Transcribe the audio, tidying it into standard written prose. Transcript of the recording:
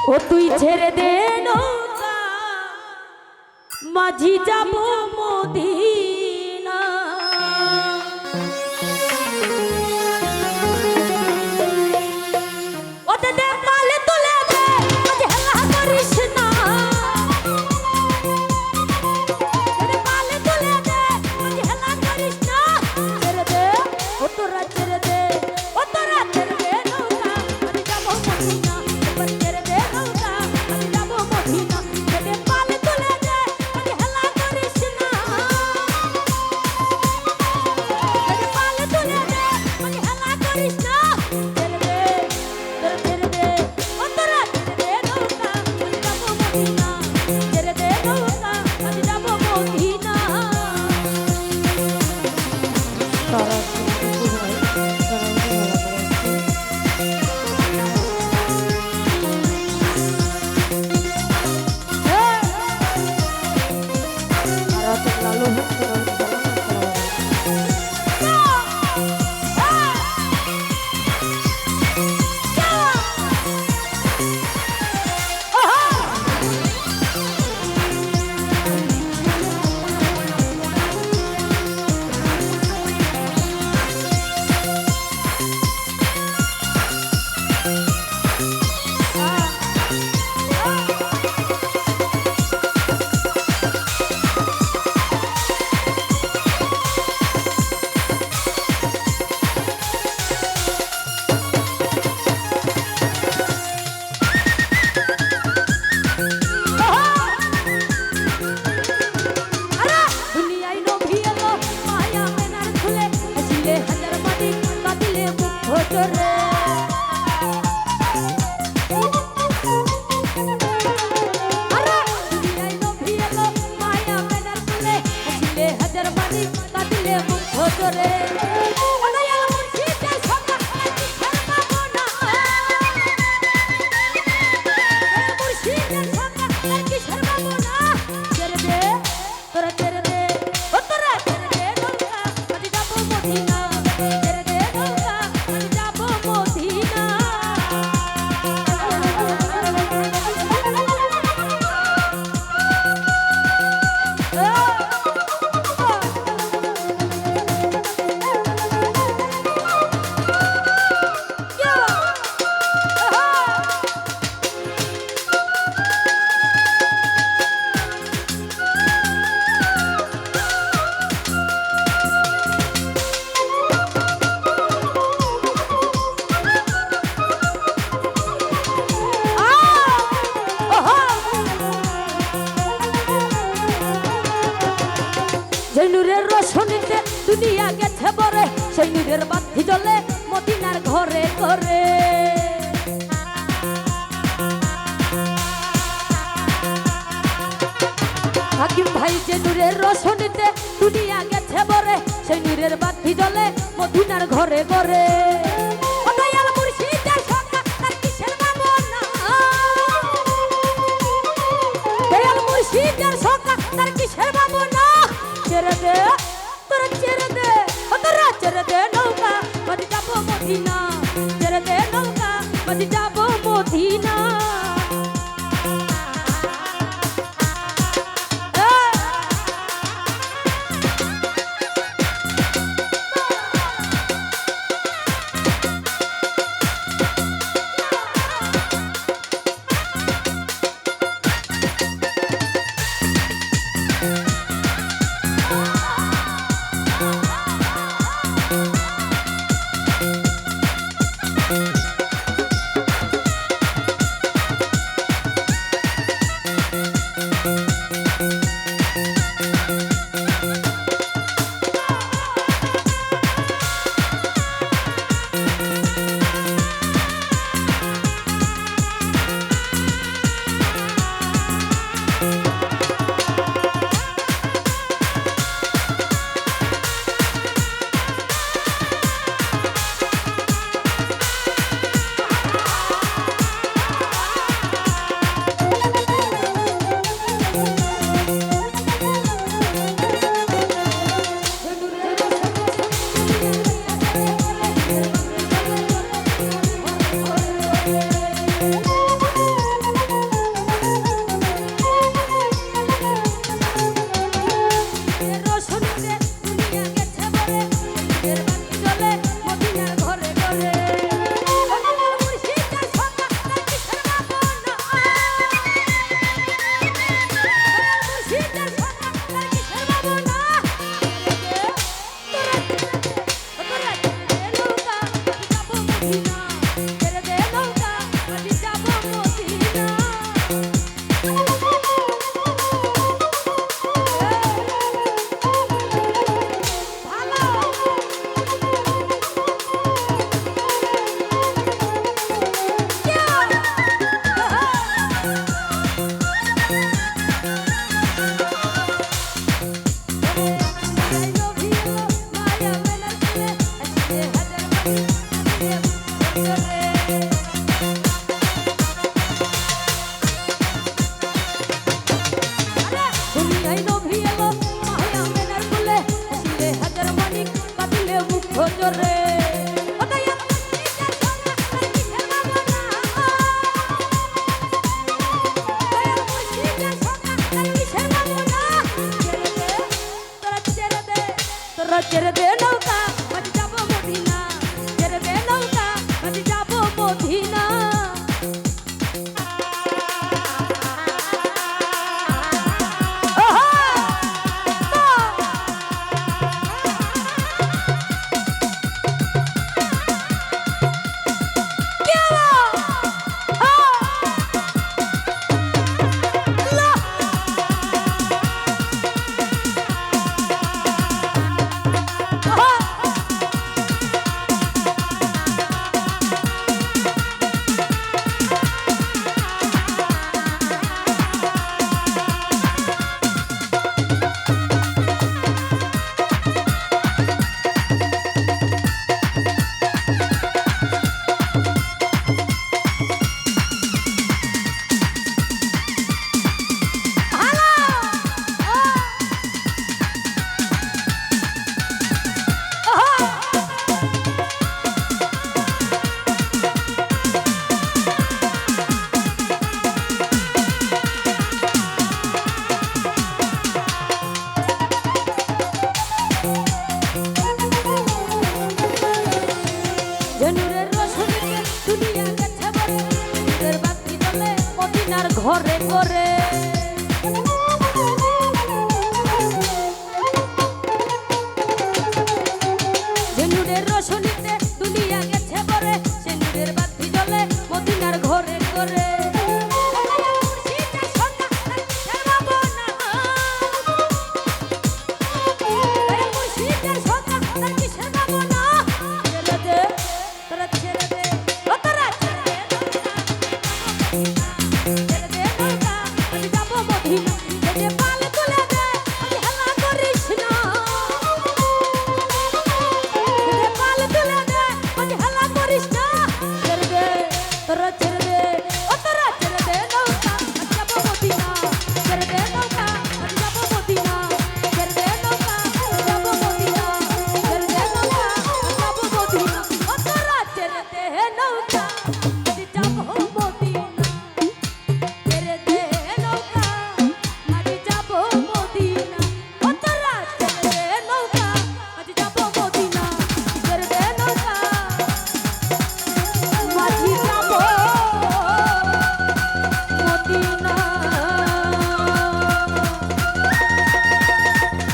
ও তুই ছেড়ে দে নৌকা মাঝি যাব মদিনা ওতে দে পালে তুলে দে মাঝি হেলা করিস না দে পালে তুলে দে মাঝি হেলা করিস না ছেড়ে দে ও তোরা ছেড়ে দে ও তোরা ছেড়ে দে নৌকা মাঝি যাব মদিনা এবার ছেড়ে দে নৌকা মাঝি যাব মদিনা দে পালে তুলে দে মাঝি হেলা করিস না দে পালে তুলে দে মাঝি হেলা করিস না ছেড়ে দে ছেড়ে দে ও তোরা ছেড়ে দে নৌকা মাঝি যাব মদিনা ছেড়ে দে নৌকা মাঝি যাব মদিনা তারা নূরের রোশনীতে দুনিয়া গেছে বরে সেই নূরের বাতি জ্বলে মদিনার ঘরে ঘরে হাকিম ভাই যে নূরের রোশনীতে দুনিয়া গেছে বরে সেই নূরের বাতি জ্বলে মদিনার ঘরে ঘরে ছেড়ে দে তোরা ছেড়ে দে ও তোরা ছেড়ে দে নৌকা মাঝি যাব মদিনা ছেড়ে দে নৌকা মাঝি যাব মদিনা তোরা ছেড়ে দে